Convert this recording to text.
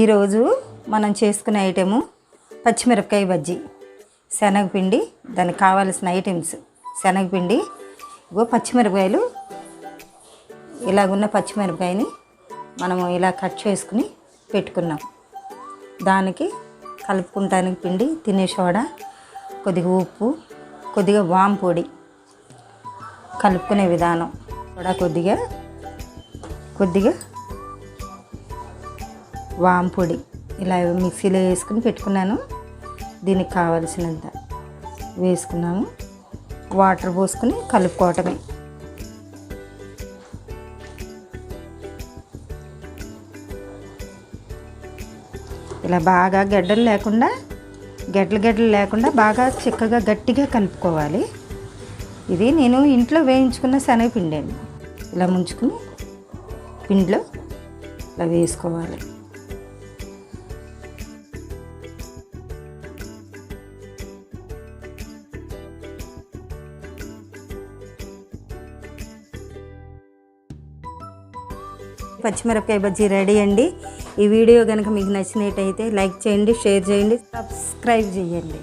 ఈరోజు మనం చేసుకునే ఐటెము పచ్చిమిరపకాయ బజ్జీ. శనగపిండి, దానికి కావాల్సిన ఐటమ్స్ శనగపిండి, ఇగో పచ్చిమిరపకాయలు. ఇలాగున్న పచ్చిమిరపకాయని మనము ఇలా కట్ చేసుకుని పెట్టుకున్నాం. దానికి కలుపుకుంటానికి పిండి, తినే సోడా, కొద్దిగా ఉప్పు, కొద్దిగా వాము పొడి. కలుపుకునే విధానం కూడా కొద్దిగా వాము పొడి ఇలా మిక్సీలో వేసుకుని పెట్టుకున్నాను. దీనికి కావలసినంత వేసుకున్నాము. వాటర్ పోసుకుని కలుపుకోవటమే. ఇలా బాగా గడ్డలు లేకుండా బాగా చిక్కగా గట్టిగా కలుపుకోవాలి. ఇది నేను ఇంట్లో వేయించుకున్న శనగపిండి అండి. ఇలా ముంచుకుని పిండిలో ఇలా వేసుకోవాలి. పచ్చిమిరపకాయ బజ్జీ రెడీ అండి. ఈ వీడియో కనుక మీకు నచ్చినట్టయితే లైక్ చేయండి, షేర్ చేయండి, సబ్స్క్రైబ్ చేయండి.